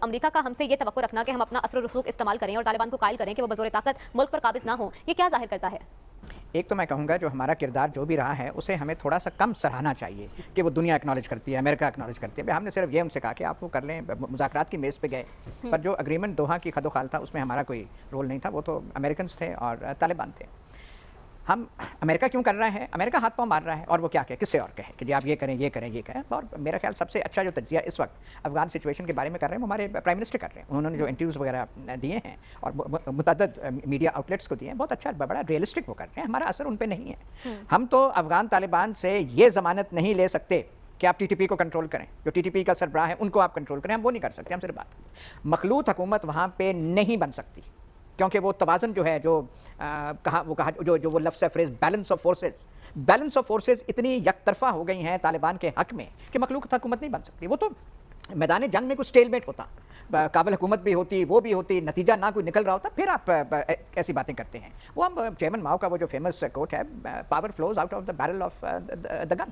America का हमसे ये तवक्को रखना कि हम अपना असर रसूख इस्तेमाल करें और तालिबान को कायल करें कि वो बज़ोर ताकत मुल्क पर काबिज ना हो, ये क्या जाहिर करता है? एक तो मैं कहूँगा जो हमारा किरदार जो भी रहा है उसे हमें थोड़ा सा कम सराहना चाहिए कि वो दुनिया एक्नॉलेज करती है, अमेरिका एक्नॉलेज करती है। हमने सिर्फ ये उनसे कहा कि आप वो कर लें, मुज़ाकरात की मेज़ पे गए, पर जो अग्रीमेंट दोहा की खदोखाल था उसमें हमारा कोई रोल नहीं था, वो तो अमेरिकन थे और तालिबान थे। हम अमेरिका क्यों कर रहे हैं? अमेरिका हाथ पांव मार रहा है और वो क्या कहे, किससे और कहे कि जी आप ये करें, ये करें, ये करें। और मेरा ख्याल सबसे अच्छा जो तज्जिया इस वक्त अफगान सिचुएशन के बारे में कर रहे हैं वो हमारे प्राइम मिनिस्टर कर रहे हैं। उन्होंने जो इंटरव्यूज़ वगैरह दिए हैं और मुतअद्दिद मीडिया आउटलेट्स को दिए हैं, बहुत अच्छा, बड़ा रियलिस्टिक वो कर रहे हैं। हमारा असर उन पर नहीं है। हम तो अफगान तालिबान से ये ज़मानत नहीं ले सकते कि आप टीटीपी को कंट्रोल करें, जो टीटीपी का सरबराह है उनको आप कंट्रोल करें, हम वो नहीं कर सकते। हम सिर्फ बात, मखलूत हुकूमत वहाँ पे नहीं बन सकती क्योंकि वो तवाज़ुन जो है, जो वो लफ्ज़ है, फ्रेज बैलेंस ऑफ फोर्सेज इतनी यकतरफा हो गई हैं तालिबान के हक में कि मखलूक हुकूमत नहीं बन सकती। वो तो मैदान जंग में कुछ स्टेलमेट होता, काबिल हुकूमत भी होती, वो भी होती, नतीजा ना कोई निकल रहा होता, फिर आप ऐसी बातें करते हैं। वो हम चेयरमैन माओ का वो जो फेमस कोट है, power flows out of the barrel of the gun,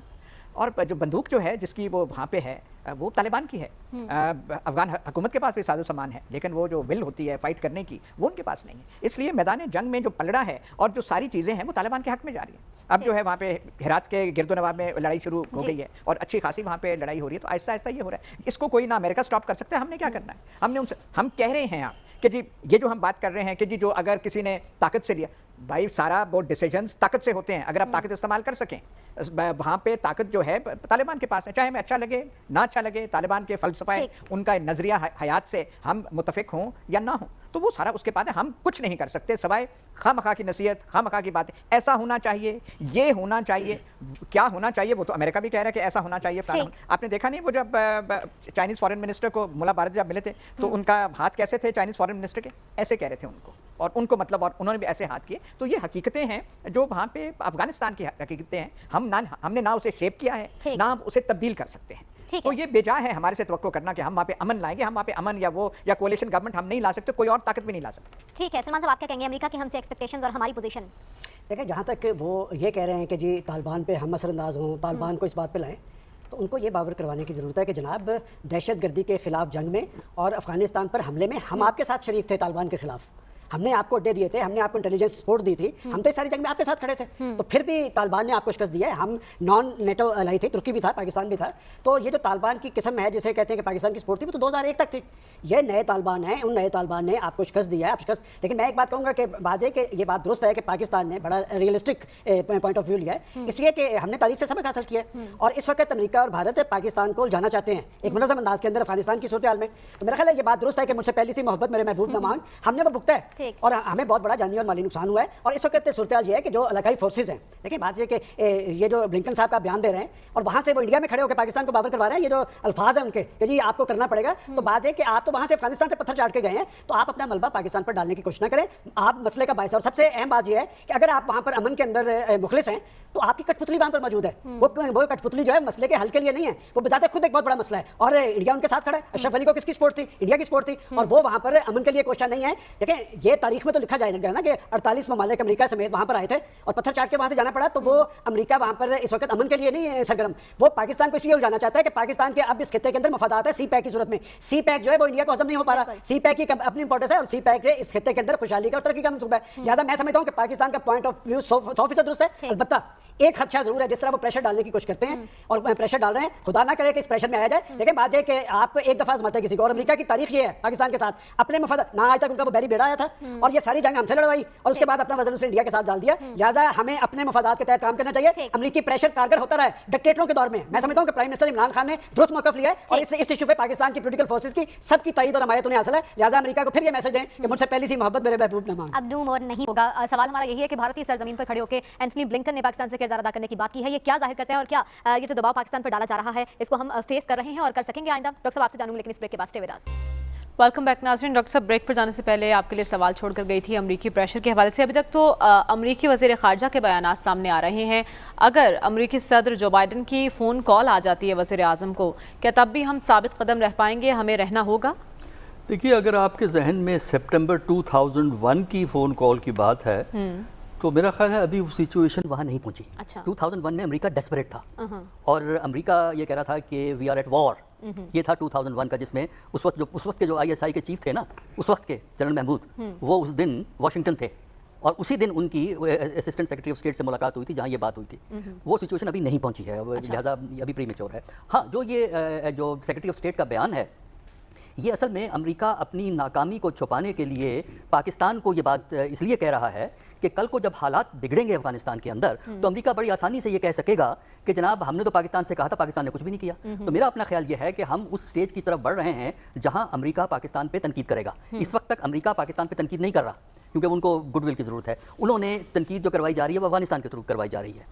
और जो बंदूक जो है जिसकी वो वहाँ पे है वो तालिबान की है। अफगान हुकूमत के पास भी साजो सामान है, लेकिन वो जो विल होती है फाइट करने की वो उनके पास नहीं है। इसलिए मैदान जंग में जो पलड़ा है और जो सारी चीज़ें हैं वो तालिबान के हक में जा रही है। अब जो है वहाँ पे हेरात के गिरदोनवाब में लड़ाई शुरू हो गई है और अच्छी खासी वहाँ पे लड़ाई हो रही है, तो आहिस्ता आहिस्ता ये हो रहा है। इसको कोई ना अमेरिका स्टॉप कर सकता है, हमने क्या करना है? हमने उनसे, हम कह रहे हैं आप कि जी ये जो हम बात कर रहे हैं कि जी जो अगर किसी ने ताकत से लिया, भाई सारा वो डिसीजंस ताकत से होते हैं। अगर आप ताकत इस्तेमाल कर सकें, वहाँ पे ताकत जो है तालिबान के पास है, चाहे हमें अच्छा लगे ना अच्छा लगे, तालिबान के फ़लसफ़ा उनका नज़रिया हयात से हम मुतफ़िक हों या ना हों, तो वो सारा उसके बाद है। हम कुछ नहीं कर सकते सवाए खामखा की नसीहत, खामखा की बातें, ऐसा होना चाहिए, ये होना चाहिए, क्या होना चाहिए, वो तो अमेरिका भी कह रहा है कि ऐसा होना चाहिए। आपने देखा नहीं वो जब चाइनीज़ फॉरेन मिनिस्टर को मुला भारत जब मिले थे तो उनका हाथ कैसे थे चाइनीज़ फॉरेन मिनिस्टर के, ऐसे कह रहे थे उनको, और उनको मतलब, और उन्होंने भी ऐसे हाथ किए। तो ये हकीकतें हैं जो वहाँ पे अफगानिस्तान की हकीकतें हैं। हमने ना उसे शेप किया है ना हम उसे तब्दील कर सकते हैं। तो ये बेजा है हमारे से तवक्को करना कि हम वहाँ पे अमन लाएंगे। हम वहाँ पे अमन या कोalition गवर्नमेंट हम नहीं ला सकते, कोई और ताकत भी नहीं ला सकते। ठीक है सलमान साहब, आप क्या कहेंगे अमेरिका की हमसे एक्सपेक्टेशंस और हमारी पोजीशन? देखिए, जहाँ तक वो ये कह रहे हैं कि जी तालिबान पे हम असरअंदाज हों, तालिबान को इस बात पे लाएं, तो उनको ये बावर करवाने की ज़रूरत है कि जनाब दहशतगर्दी के ख़िलाफ़ जंग में और अफ़गानिस्तान पर हमले में हम आपके साथ शरीक थे। तालिबान के ख़िलाफ़ हमने आपको अड्डे दिए थे, हमने आपको इंटेलिजेंस सपोर्ट दी थी, हम तो इस सारी जंग में आपके साथ खड़े थे। तो फिर भी तालिबान ने आपको शिकस्त दी है। हम नॉन नेटो अलाई थे, तुर्की भी था, पाकिस्तान भी था। तो ये जो तालिबान की किस्म है जिसे कहते हैं कि पाकिस्तान की सपोर्ट थी, वो तो 2001 तक थी। ये नए तालिबान हैं, उन नए तालिबान ने आपको शिकस्त दी है, आप शिकस्त। लेकिन मैं एक बात कहूँगा कि बाजे के ये बात दुरुस्त है कि पाकिस्तान ने बड़ा रियलिस्टिक पॉइंट ऑफ व्यू लिया है, इसलिए कि हमने तारीख से सबक हासिल किया है और इस वक्त अमेरिका और भारत पाकिस्तान को जाना चाहते हैं एक मुनज़्ज़म अंदाज के अंदर अफगानिस्तान की सूरत हाल में। तो मेरा ख्याल है ये बात दुरुस्त है कि मुझसे पहली सी मोहब्बत मेरे महबूब न मांग, हमने वो भुगता है और हमें बहुत बड़ा जानी और माली नुकसान हुआ है। और इस वक्त सूरत हाल ये है कि जो इलाकाई फोर्सेज हैं, देखिए बात ये कि ये जो ब्लिंकन साहब का बयान दे रहे हैं और वहाँ से वो इंडिया में खड़े होकर पाकिस्तान को बावर करवा रहे हैं, ये जो अल्फाज है उनके कि जी आपको करना पड़ेगा, तो बात है कि आप तो वहाँ से अफगानिस्तान से पत्थर चाट के गए हैं, तो आप अपना मलबा पाकिस्तान पर डालने की कोशिश न करें। आप मसले का बायस, और सबसे अहम बात यह है कि अगर आप वहाँ पर अमन के अंदर मुखलिस हैं तो आपकी कठपुतली वहाँ पर मौजूद है। वो कठपुतली जो है मसले के हल के लिए नहीं है, वो बजाते खुद एक बहुत बड़ा मसला है और इंडिया उनके साथ खड़ा है। अशरफ अली को किसकी सपोर्ट थी? इंडिया की सपोर्ट थी, और वो वहाँ पर अमन के लिए कोशिश नहीं है। देखिए ये तारीख में तो लिखा जाएगा ना कि 48 ममालिक अमेरिका समेत वहाँ पर आए थे और पत्थर चाट के वहाँ से जाना पड़ा, तो वो अमेरिका वहाँ पर इस वक्त अमन के लिए नहीं है सरगर्म। वो पाकिस्तान को इसलिए उलझाना चाहता है कि पाकिस्तान के अब इस खित्ते के अंदर मफादात है सी पैक की सूरत में। सी पैक जो है वो इंडिया को हजम नहीं हो पा रहा। सी पैक की अपनी इंपॉर्टेंस है और सी पैक इस खित्ते के अंदर खुशहाली का और तरक्की का मंसूबा है। लिहाजा मैं समझता हूँ कि पाकिस्तान का पॉइंट ऑफ व्यू 100% दुरुस्त है। अलबत्ता एक खदशा जरूर है, जिस तरह वो प्रेशर डालने की कोशिश करते हैं और प्रेशर डाल रहे हैं, खुदा ना करे कि इस प्रेशर में आया जाए। लेकिन बात है कि आप एक दफा आजमाते किसी को, और अमेरिका की तारीख ये है पाकिस्तान के साथ अपने मफाद ना आज तक उनका वो बैरी बेड़ा आया था और ये सारी जंग हमसे लड़वाई और उसके बाद अपना वजन उसने इंडिया के साथ डाल दिया। लिहाजा हमें अपने मफादात के तहत काम करना चाहिए। अमेरिकी प्रेशर कारगर होता रहा है डिक्टेटरों के दौर में। मैं समझता हूँ कि प्राइम मिनिस्टर इमरान खान ने दुरुस्त मौक़िफ़ लिया है और इस इशू पे पाकिस्तान की पॉलिटिकल फोर्सेस की सबकी ताईद और हमायत उन्हें हासिल है। लिहाजा अमेरिका को फिर ये मैसेज दें कि मुझसे पहली सी मोहब्बत मेरे महबूब न मांग। अब दूम और नहीं होगा। सवाल हमारा यही है कि भारतीय सरजमीन पर खड़े होकर एंथनी ब्लिंकन ने पाकिस्तान से किरदार अदा करने की बात की है, ये क्या जाहिर करता है और क्या ये जो दबाव पाकिस्तान पर डाला जा रहा है इसको हम फेस कर रहे हैं और कर सकेंगे आइंदा? डॉक्टर साहब आपसे जानूंगी, लेकिन इस ब्रेक के बाद stay with us. Welcome back नाज़रीन। डॉक्टर साहब, ब्रेक पर जाने से पहले आपके लिए सवाल छोड़कर गई थी अमरीकी प्रेशर के हवाले से। अभी तक तो अमरीकी वज़ीर ख़ारजा के बयानात सामने आ रहे हैं। अगर अमरीकी सदर जो बाइडन की फ़ोन कॉल आ जाती है वज़ीर आज़म को, क्या तब भी हम साबित कदम रह पाएंगे, हमें रहना होगा? देखिए, अगर आपके जहन में सितंबर 2001 की फ़ोन कॉल की बात है तो मेरा ख्याल है अभी वो सिचुएशन वहाँ नहीं पहुंची। अच्छा। 2001 में अमेरिका डेस्परेट था और अमेरिका ये कह रहा था कि वी आर एट वॉर। ये था 2001 का, जिसमें उस वक्त के जो आईएसआई के चीफ थे ना, उस वक्त के जनरल महमूद, वो उस दिन वाशिंगटन थे और उसी दिन उनकी असिस्टेंट सेक्रेटरी ऑफ स्टेट से मुलाकात हुई थी जहाँ ये बात हुई थी। वो सिचुएशन अभी नहीं पहुंची है, लिहाजा अभी प्रीमेच्योर है। हाँ, जो ये जो सेक्रेटरी ऑफ स्टेट का बयान है, ये असल में अमेरिका अपनी नाकामी को छुपाने के लिए पाकिस्तान को ये बात इसलिए कह रहा है कि कल को जब हालात बिगड़ेंगे अफगानिस्तान के अंदर तो अमेरिका बड़ी आसानी से ये कह सकेगा कि जनाब हमने तो पाकिस्तान से कहा था, पाकिस्तान ने कुछ भी नहीं किया। तो मेरा अपना ख्याल ये है कि हम उस स्टेज की तरफ बढ़ रहे हैं जहां अमेरिका पाकिस्तान पे तनकीद करेगा। इस वक्त तक अमेरिका पाकिस्तान पे तनकीद नहीं कर रहा क्योंकि उनको गुडविल की ज़रूरत है। उन्होंने तनकीद जो करवाई जा रही है वो अफगानिस्तान के थ्रू करवाई जा रही है।